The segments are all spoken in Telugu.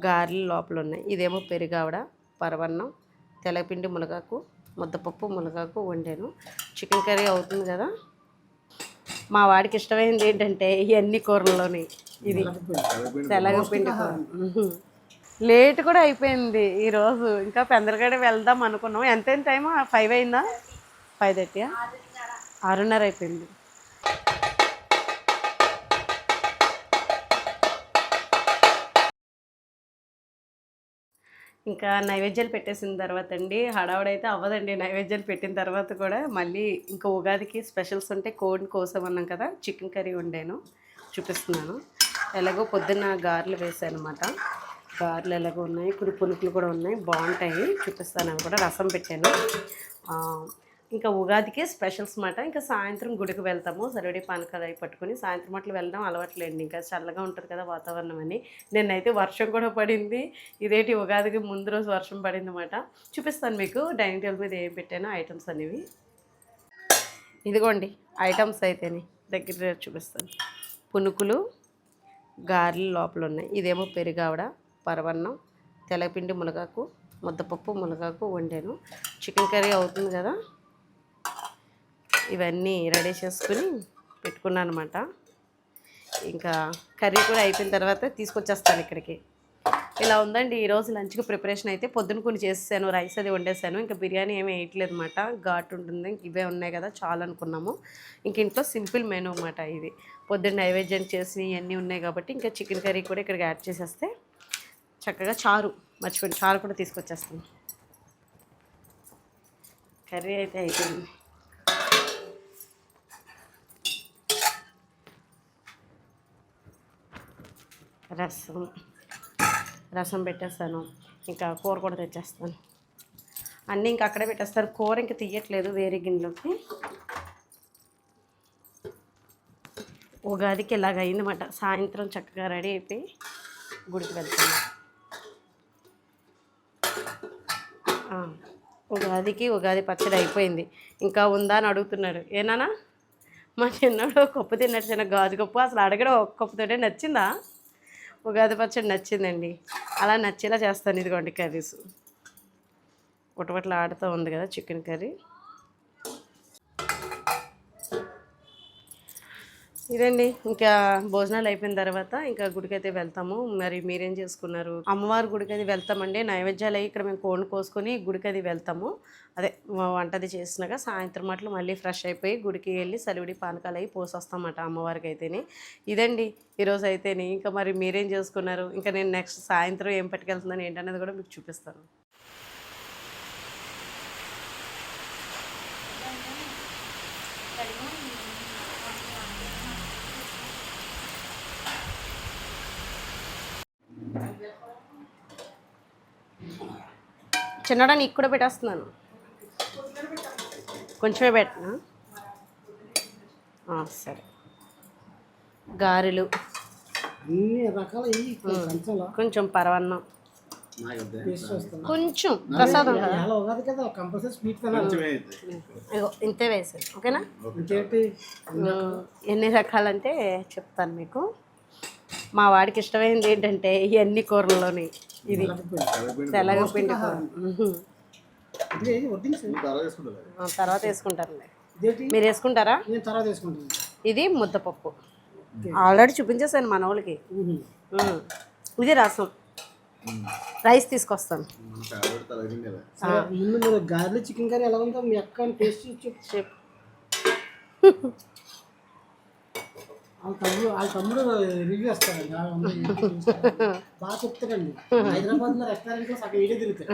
గారెలు లోపల ఉన్నాయి. ఇదేమో పెరుగావడ, పరవన్నం, తెల్లపిండి మునగాకు, ముద్దపప్పు మునగాకు వండాను. చికెన్ కర్రీ అవుతుంది కదా. మా వాడికి ఇష్టమైనది ఏంటంటే ఇవన్నీ కూరల్లోని ఇది తెల్లగపిండి కూర. లేట్ కూడా అయిపోయింది ఈరోజు. ఇంకా పెందరగడ వెళ్దాం అనుకున్నాం. ఎంతైనా టైము 5 అయిందా? 5:30, 6:30 అయిపోయింది. ఇంకా నైవేద్యాలు పెట్టేసిన తర్వాత అండి హడావుడైతే అవ్వదండి. నైవేద్యాలు పెట్టిన తర్వాత కూడా మళ్ళీ ఇంకా ఉగాదికి స్పెషల్స్ ఉంటే కోడిని కోసామన్నాం కదా, చికెన్ కర్రీ వండాను, చూపిస్తున్నాను. ఎలాగో పొద్దున్న గారెలు వేసాను అనమాట. గారెలు ఎలాగో ఉన్నాయి, ఇప్పుడు పులుకులు కూడా ఉన్నాయి, బాగుంటాయి, చూపిస్తాను. అవి కూడా రసం పెట్టాను. ఇంకా ఉగాదికి స్పెషల్స్ మాట. ఇంకా సాయంత్రం గుడికి వెళ్తాము. సరివడి పానకాలు అవి పట్టుకుని సాయంత్రం అట్లా వెళ్ళడం అలవాట్లేండి. ఇంకా చల్లగా ఉంటుంది కదా వాతావరణం అని. నిన్నైతే వర్షం కూడా పడింది. ఇదేంటి ఉగాదికి ముందు రోజు వర్షం పడింది అన్నమాట. చూపిస్తాను మీకు డైనింగ్ టేబుల్ మీద ఏం పెట్టానో ఐటమ్స్ అనేవి. ఇదిగోండి ఐటమ్స్ అయితేనే దగ్గర చూపిస్తాను. పునుకులు, గారెలు లోపల ఉన్నాయి. ఇదేమో పెరుగావడ, పరవన్నం, తెల్లపిండి మునగాకు, ముద్దపప్పు మునగాకు వండాను. చికెన్ కర్రీ అవుతుంది కదా, ఇవన్నీ రెడీ చేసుకుని పెట్టుకున్నాను అనమాట. ఇంకా కర్రీ కూడా అయిపోయిన తర్వాత తీసుకొచ్చేస్తాను ఇక్కడికి. ఇలా ఉందండి ఈరోజు లంచ్కి ప్రిపరేషన్. అయితే పొద్దున కొన్ని చేసేసాను, రైస్ అది వండేసాను. ఇంకా బిర్యానీ ఏమీ వేయట్లేదు అనమాట, ఘాటు ఉంటుంది. ఇవే ఉన్నాయి కదా చాలు అనుకున్నాము. ఇంక ఇంట్లో సింపుల్ మెనూ అనమాట ఇది. పొద్దున్న నైవేద్యం చేసి ఇవన్నీ ఉన్నాయి కాబట్టి ఇంకా చికెన్ కర్రీ కూడా ఇక్కడికి యాడ్ చేసేస్తే చక్కగా చారు, మర్చిపోయింది చారు కూడా తీసుకొచ్చేస్తాను. కర్రీ అయితే అయిపోయింది. రసం పెట్టేస్తాను. ఇంకా కూర కూడా తెచ్చేస్తాను. అన్నీ ఇంకా అక్కడే పెట్టేస్తారు. కూర ఇంకా తీయట్లేదు వేరే గిన్నెలోకి. ఉగాదికి ఇలాగ అయిందన్నమాట. సాయంత్రం చక్కగా రెడీ అయిపోయి గుడికి వెళ్తాను. ఉగాది పచ్చడి అయిపోయింది. ఇంకా ఉందా అని అడుగుతున్నాడు. ఏనానా మా చిన్నడు కప్పు తిన్నాడు, చిన్న గాజు కప్పు. అసలు అడగడం ఒక కప్పుతోటే నచ్చిందా? ఉగాది పచ్చడి నచ్చిందండి. అలా నచ్చేలా చేస్తాను. ఇదిగోండి కర్రీస్ ఉటవట్లా ఆడుతూ ఉంది కదా చికెన్ కర్రీ. ఇదండి ఇంకా భోజనాలు అయిపోయిన తర్వాత ఇంకా గుడికి అయితే వెళ్తాము. మరి మీరేం చేసుకున్నారు? అమ్మవారి గుడికి అది వెళ్తామండి. నైవేద్యాలు అయ్యి ఇక్కడ మేము కోడిని కోసుకొని గుడికి అది వెళ్తాము. అదే వంటది చేసినాక సాయంత్రం అట్లా మళ్ళీ ఫ్రెష్ అయిపోయి గుడికి వెళ్ళి సలివిడి పానకాలు అవి పోసొస్తామన్నమాట అమ్మవారికి అయితేనే. ఇదండి ఈరోజు అయితేనే. ఇంకా మరి మీరేం చేసుకున్నారు? ఇంకా నేను నెక్స్ట్ సాయంత్రం ఏం పట్టుకెళ్తున్నాను ఏంటనేది కూడా మీకు చూపిస్తాను. చిన్నడా నీకు కూడా పెట్టేస్తున్నాను, కొంచెమే పెట్టినా. సరే. గారెలు, కొంచెం పరవన్నం, కొంచెం ప్రసాదం ఇంతే వేసాను. ఓకేనా? ఎన్ని రకాలంటే చెప్తాను మీకు. మా వాడికి ఇష్టమైనది ఏంటంటే ఇవన్నీ కూరల్లోని ఇది తెల్లగపిండి కూర. తర్వాత వేసుకుంటారులే. మీరు వేసుకుంటారా? ఇది ముద్దపప్పు ఆల్రెడీ చూపించేసాను మన వాళ్ళకి. ఇది రసం. రైస్ తీసుకొస్తాను. గారెలు చికెన్ కర్రీ ఎలా ఉందో మీ అక్క టేస్ట్ చెప్పు. వాళ్ళ తమ్ముడు రివ్యూ వస్తాడు, బాగా చెప్తాడండి. హైదరాబాద్ లో రెస్టారెంట్ లో సగం ఏడే తిరుగుతాడు,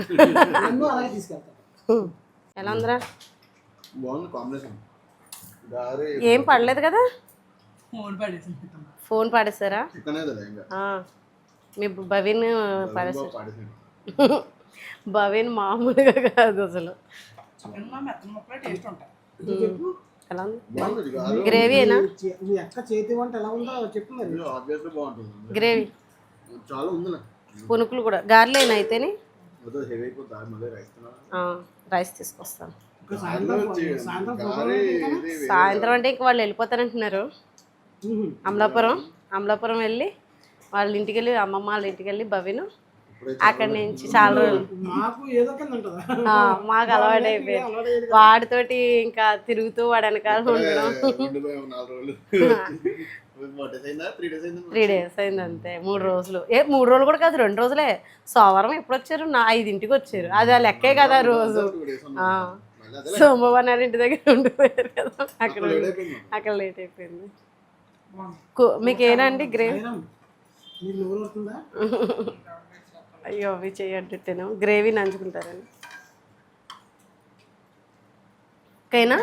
నన్ను అలాగే తీసుకెళ్తాడు. ఎలా ఉందిరా? ఏం పడలేదు కదా? ఫోన్ పాడేశారా? మీ భవీన్ పాడేశారు. భవీన్ మామూలుగా కాదు అసలు. ఎలా ఉంది? గ్రేవీనా? గ్రేవీ, పునుకులు కూడా గారెలేనా అయితేనే? రైస్ తీసుకొస్తాను. సాయంత్రం అంటే ఇంక వాళ్ళు వెళ్ళిపోతారంటున్నారు. అమలాపురం వెళ్ళి వాళ్ళ ఇంటికి వెళ్ళి, అమ్మమ్మ వాళ్ళ ఇంటికి వెళ్ళి భవిను అక్కడి నుంచి చాలా రోజులు మాకు ఏదో కింద ఉంటుందా మాకు అలవాటు అయిపోయింది. వాడితోటి ఇంకా తిరుగుతూ వాడు వెనకాల ఉండడం. 3 days అయింది అంతే. 3 రోజులు 3 రోజులు కూడా కాదు, 2 రోజులే. సోమవారం ఎప్పుడు వచ్చారు? 5ంటికి వచ్చారు. అది ఆ లెక్కే కదా రోజు. సోమవారం నాడు ఇంటి దగ్గర ఉండిపోయారు కదా, అక్కడ లేట్ అయిపోయింది. మీకేనండి గ్రేవీ? అయ్యో అవి చేయడ్డేను. గ్రేవీ నంచుకుంటారండి ఓకేనా?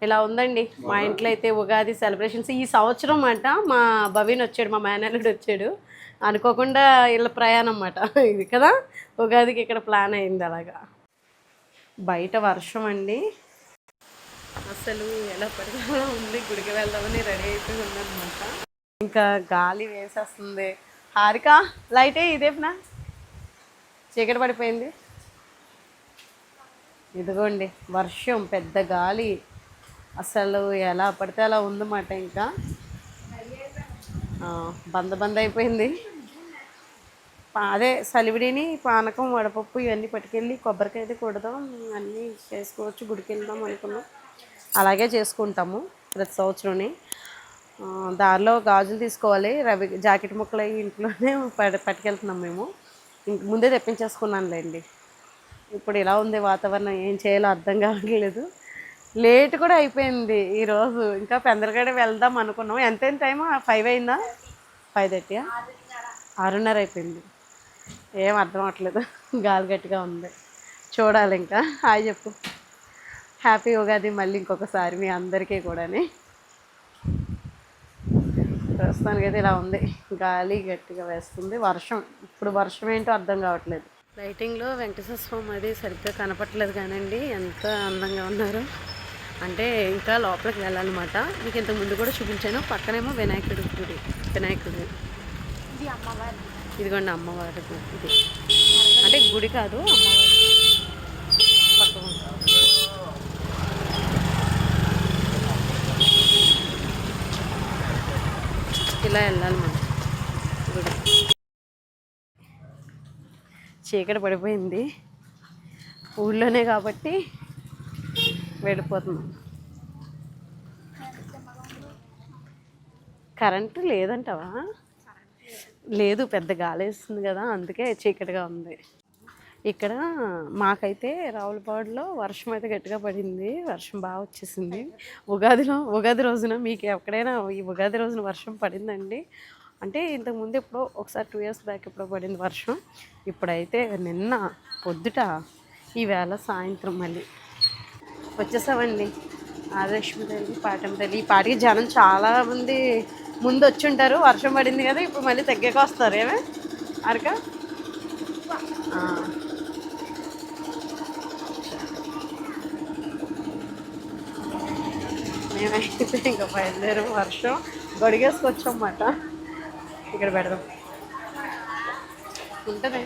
ఇలా ఉందండి మా ఇంట్లో అయితే ఉగాది సెలబ్రేషన్స్ ఈ సంవత్సరం అన్నమాట. మా భవీన్ వచ్చాడు, మా మేనల్లుడు వచ్చాడు. అనుకోకుండా ఇళ్ళ ప్రయాణం అన్నమాట ఇది కదా. ఉగాదికి ఇక్కడ ప్లాన్ అయింది అలాగా. బయట వర్షం అండి, అసలు ఎలా పడితే అలా ఉంది. గుడికి వెళ్దామని రెడీ అయిపోయి ఉందన్నమాట. ఇంకా గాలి వేసేస్తుంది. హారిక లైటే ఇదేనా, చీకటి పడిపోయింది. ఇదిగోండి వర్షం, పెద్ద గాలి, అసలు ఎలా పడితే అలా ఉందన్నమాట. ఇంకా బంద అయిపోయింది. అదే సలివిడిని, పానకం, వడపప్పు ఇవన్నీ పట్టుకెళ్ళి కొబ్బరికాయ అయితే కొడదాం, అన్నీ చేసుకోవచ్చు, గుడికి వెళ్దాం అనుకున్నాం. అలాగే చేసుకుంటాము ప్రతి సంవత్సరంని. దారిలో గాజులు తీసుకోవాలి, రవి జాకెట్ ముక్కలు ఇంట్లోనే పట్టుకెళ్తున్నాం మేము. ముందే తెప్పించేసుకున్నానులేండి. ఇప్పుడు ఇలా ఉంది వాతావరణం, ఏం చేయాలో అర్థం కావట్లేదు. లేట్ కూడా అయిపోయింది ఈరోజు. ఇంకా పెందరగడ వెళ్దాం అనుకున్నాం. ఎంతైంది టైము? 5 అయిందా? 5:30, 6:30 అయిపోయింది. ఏం అర్థం అవ్వట్లేదు, గాలి గట్టిగా ఉంది. చూడాలి ఇంకా. హాయ్ చెప్పు. హ్యాపీ ఉగాది మళ్ళీ ఇంకొకసారి మీ అందరికీ కూడాని. ప్రస్తుతానికైతే ఇలా ఉంది, గాలి గట్టిగా వేస్తుంది. వర్షం, ఇప్పుడు వర్షం ఏంటో అర్థం కావట్లేదు. లైటింగ్లో వెంకటేశ్వర స్వామి అది సరిగ్గా కనపట్లేదు కానండి, ఎంత అందంగా ఉన్నారు అంటే. ఇంకా లోపలికి వెళ్ళాలన్నమాట. మీకు ఇంతకు ముందు కూడా చూపించాను. పక్కనేమో వినాయకుడి గుడి, వినాయకుడి. ఇదిగోండి అమ్మవారి గుడి. ఇది అంటే గుడి కాదు, అమ్మవారి పక్క ఇలా వెళ్ళాలి మనం గుడి. చీకటి పడిపోయింది, ఊళ్ళోనే కాబట్టి వెళ్ళిపోతున్నాం. కరెంటు లేదంటావా? లేదు, పెద్ద గాలి వేస్తుంది కదా, అందుకే చీకటిగా ఉంది. ఇక్కడ మాకైతే రావులపాడులో వర్షం అయితే గట్టిగా పడింది. వర్షం బాగా వచ్చేసింది. ఉగాది రోజున మీకు ఎక్కడైనా ఈ ఉగాది రోజున వర్షం పడిందండి? అంటే ఇంతకుముందు ఎప్పుడో ఒకసారి 2 years బ్యాక్ ఎప్పుడో పడింది వర్షం. ఇప్పుడైతే నిన్న పొద్దుట, ఈవేళ సాయంత్రం మళ్ళీ వచ్చేసామండి. ఆదిలక్ష్మి తల్లి, పాటమ్మ తల్లి. ఈ పాటికి జనం చాలామంది ముందు వచ్చి ఉంటారు. వర్షం పడింది కదా, ఇప్పుడు మళ్ళీ తగ్గాక వస్తారు. ఏమే అరక మేమైతే ఇంకా బయలుదేరం. వర్షం గొడిగేసుకొచ్చామన్నమాట. ఇక్కడ పెడదాం ఉంటుంది.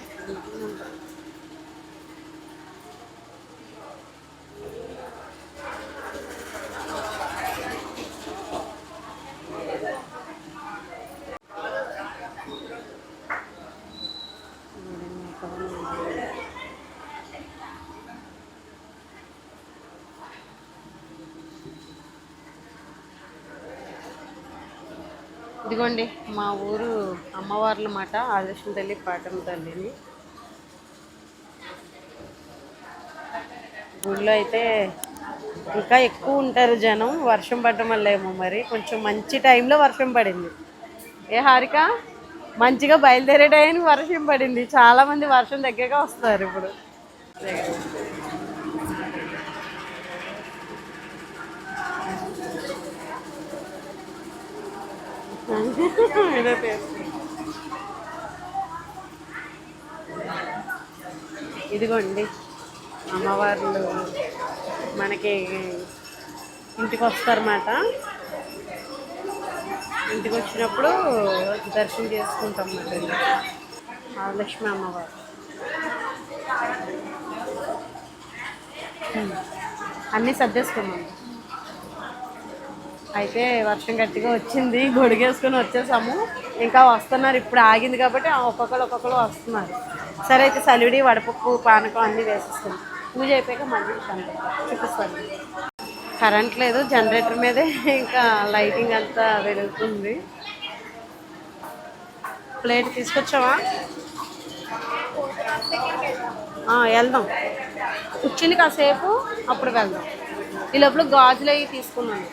ఇదిగోండి మా ఊరు అమ్మవార్ల మాట, ఆదిలక్ష్మి తల్లి, పాటమ్మ తల్లిని. గుడిలో అయితే ఇంకా ఎక్కువ ఉంటారు జనం. వర్షం పడడం వల్ల ఏమో మరి కొంచెం మంచి టైంలో వర్షం పడింది. ఏ హారిక, మంచిగా బయలుదేరే టైంకి వర్షం పడింది. చాలామంది వర్షం దగ్గరగా వస్తారు ఇప్పుడు. ఇదిగోండి అమ్మవార్లు మనకి ఇంటికి వస్తారన్నమాట. ఇంటికి వచ్చినప్పుడు దర్శనం చేసుకుంటాం అన్నమాట. ఆదిలక్ష్మి అమ్మవారు అన్నీ సర్దేసుకున్నాం. అయితే వర్షం గట్టిగా వచ్చింది, గొడుగేసుకొని వచ్చేసాము. ఇంకా వస్తున్నారు, ఇప్పుడు ఆగింది కాబట్టి ఒక్కొక్కరు వస్తున్నారు. సరే అయితే సలివిడి వడపప్పు పానకం అన్నీ వేసేస్తాను. పూజ అయిపోయాక మళ్ళీ చూపిస్తాను. కరెంట్ లేదు, జనరేటర్ మీదే ఇంకా లైటింగ్ అంతా వెలుగుతుంది. ప్లేట్ తీసుకొచ్చావా? వెళ్దాం, కూర్చుని కాసేపు అప్పుడు వెళ్దాం. ఈ లోపల గాజులు అవి తీసుకున్నాను,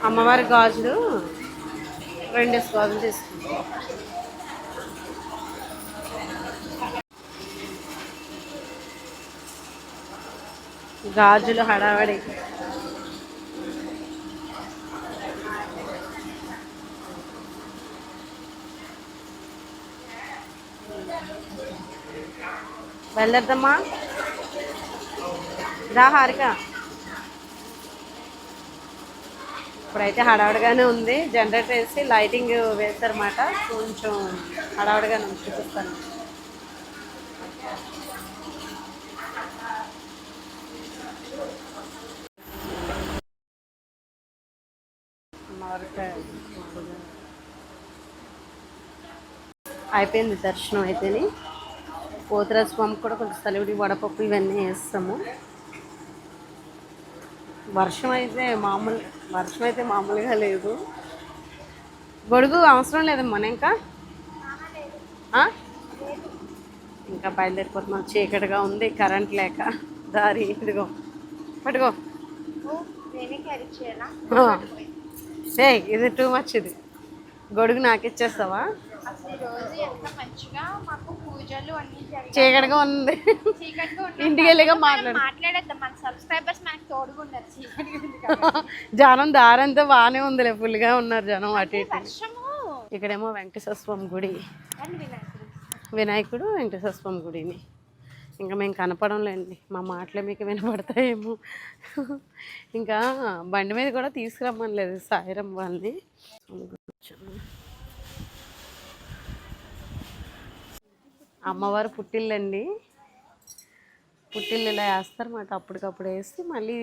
అమ్మవారి గాజులు 2 గాజులు తీసుకున్నాను. గాజులు హడావడి. వెళ్ళొద్దమ్మా, రా హారిక. ఇప్పుడైతే హడావుడిగానే ఉంది, జనరేటర్ వేసి లైటింగ్ వేస్తారన్నమాట. కొంచెం హడావుడిగానే ఉంది, చూపిస్తాను. అయిపోయింది దర్శనం అయితేని. పోతురాజు స్వామికి కూడా కొంచెం సలివిడి వడపప్పు ఇవన్నీ వేస్తాము. వర్షం అయితే మామూలుగా లేదు. గొడుగు అవసరం లేదమ్మా ఇంకా బయలుదేరిపోతున్నాం. చీకటిగా ఉంది, కరెంట్ లేక. దారి ఇదిగో పట్టుకో. ఇది టూ మచ్. ఇది గొడుగు నాకు ఇచ్చేస్తావా? చీకటిగా ఉంది, ఇంటికి వెళ్ళిగా మాట్లాడేద్దాం. మన సబ్స్క్రైబర్స్ మనకి తోడుగుండారు. జనం దారంతా బాగానే ఉందిలే, ఫుల్గా ఉన్నారు జనం అటు ఇటు. ఇక్కడేమో వెంకటేశ్వర స్వామి గుడి, వినాయకుడు వెంకటేశ్వర స్వామి గుడిని. ఇంకా మేము కనపడంలేండి, మా మాటలే మీకు వినపడతాయేమో. ఇంకా బండి మీద కూడా తీసుకురమ్మనలేదు సాయిరం వాళ్ళని. అమ్మవారు పుట్టిల్లండి, పుట్టిల్లు ఇలా వేస్తారన్నమాట. అప్పటికప్పుడు వేసి మళ్ళీ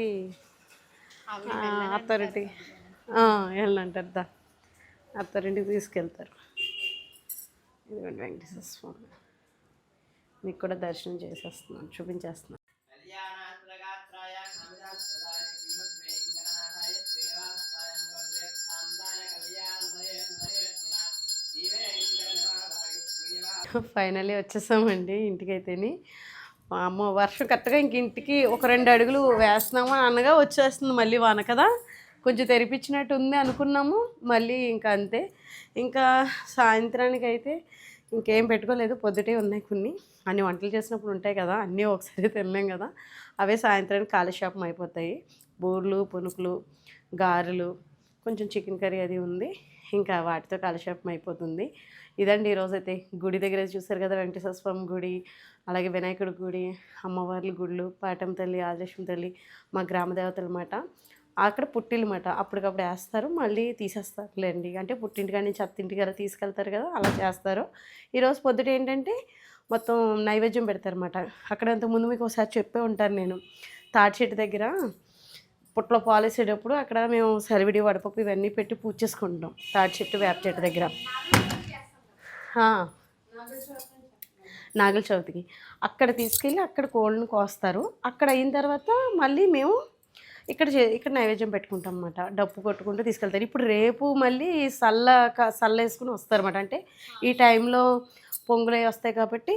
అత్తారింటికి వెళ్ళంటారు, అత్తారింటికి తీసుకెళ్తారు. ఇదిగోండి వెంకటేశ్వర స్వామి, మీకు కూడా దర్శనం చేసేస్తున్నాను, చూపించేస్తున్నాను. ఫైనల్లీ వచ్చేసామండి ఇంటికైతేని. అమ్మ వర్షం కరెక్ట్గా ఇంటికి ఒక 2 అడుగులు వేస్తున్నాము అనగా వచ్చేస్తుంది మళ్ళీ వాన కదా. కొంచెం తెరిపించినట్టు ఉంది అనుకున్నాము, మళ్ళీ ఇంకా అంతే. ఇంకా సాయంత్రానికి అయితే ఇంకేం పెట్టుకోలేదు, పొద్దుటే ఉన్నాయి కొన్ని. అన్ని వంటలు చేసినప్పుడు ఉంటాయి కదా, అన్నీ ఒకసారి తినలేం కదా. అవే సాయంత్రానికి కాలక్షేపం అయిపోతాయి. బూర్లు, పునుకులు, గారెలు, కొంచెం చికెన్ కర్రీ అది ఉంది. ఇంకా వాటితో కాలక్షేపం అయిపోతుంది. ఇదండి ఈరోజైతే. గుడి దగ్గర చూసారు కదా, వెంకటేశ్వర స్వామి గుడి, అలాగే వినాయకుడి గుడి, అమ్మవార్ల గుళ్ళు, పాటం తల్లి, ఆదిలక్ష్మి తల్లి, మా గ్రామ దేవతలు అన్నమాట. అక్కడ పుట్టిల్లమాట, అప్పటికప్పుడు వేస్తారు, మళ్ళీ తీసేస్తారులేండి. అంటే పుట్టింటికాడి నుంచి అత్తింటికి అలా తీసుకెళ్తారు కదా, అలా చేస్తారు. ఈరోజు పొద్దుట ఏంటంటే మొత్తం నైవేద్యం పెడతారన్నమాట. అక్కడ అంతకుముందు మీకు ఒకసారి చెప్పే ఉంటాను నేను, తాటి చెట్టు దగ్గర పుట్లో పాలేసేటప్పుడు అక్కడ మేము సలివిడి వడపప్పు ఇవన్నీ పెట్టి పూజ చేసుకుంటాం. తాటి చెట్టు, వేప చెట్టు దగ్గర నాగుల చవితికి అక్కడ తీసుకెళ్ళి అక్కడ కోళ్ళను కోస్తారు. అక్కడ అయిన తర్వాత మళ్ళీ మేము ఇక్కడ నైవేద్యం పెట్టుకుంటాం అన్నమాట. డప్పు కొట్టుకుంటూ తీసుకెళ్తారు. ఇప్పుడు రేపు మళ్ళీ సల్ల వేసుకుని వస్తారన్నమాట. అంటే ఈ టైంలో పొంగులు అవి వస్తాయి కాబట్టి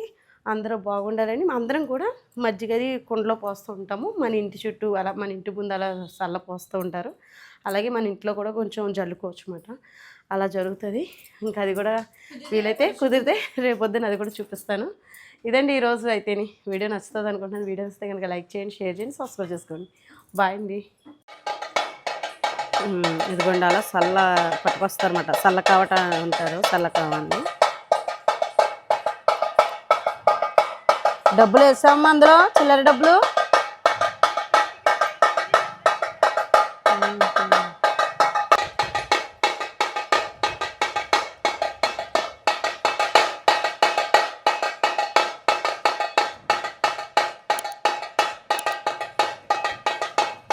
అందరూ బాగుండాలని అందరం కూడా మజ్జిగది కుండలో పోస్తూ ఉంటాము. మన ఇంటి చుట్టూ అలా, మన ఇంటి ముందు అలా చల్ల పోస్తూ ఉంటారు. అలాగే మన ఇంట్లో కూడా కొంచెం జల్లుకోవచ్చు అన్నమాట. అలా జరుగుతుంది. ఇంకా అది కూడా వీలైతే కుదిరితే రేపొద్దున అది కూడా చూపిస్తాను. ఇదండి ఈరోజు అయితేని. వీడియో నచ్చుతుంది అనుకుంటున్నాను. వీడియో నచ్చితే కనుక లైక్ చేయండి, షేర్ చేయండి, సబ్స్క్రైబ్ చేసుకోండి. బాయ్ అండి. ఇదిగోండి అలా చల్ల పట్టుకొస్తారన్నమాట. చల్ల కావట ఉంటారు, చల్ల కావాలని. డబ్బులు వేసామా అందులో, చిల్లర డబ్బులు.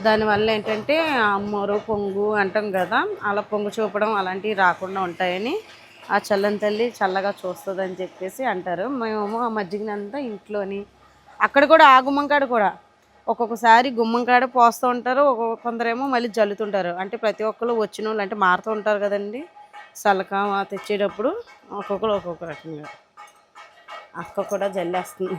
దానివల్ల ఏంటంటే అమ్మోరు పొంగు అంటాం కదా, అలా పొంగు చూపడం అలాంటివి రాకుండా ఉంటాయని ఆ చల్లని తల్లి చల్లగా చూస్తుందని చెప్పేసి అంటారు. మేము ఆ మజ్జిగనంతా ఇంట్లోని అక్కడ కూడా ఆ గుమ్మంకాడ కూడా ఒక్కొక్కసారి గుమ్మంకాడ పోస్తూ ఉంటారు, కొందరేమో మళ్ళీ జల్లుతుంటారు. అంటే ప్రతి ఒక్కరు వచ్చిన వాళ్ళు అంటే మారుతూ ఉంటారు కదండి, సలక తెచ్చేటప్పుడు ఒక్కొక్కరు ఒక్కొక్క రకంగా. అక్క కూడా జల్లేస్తుంది.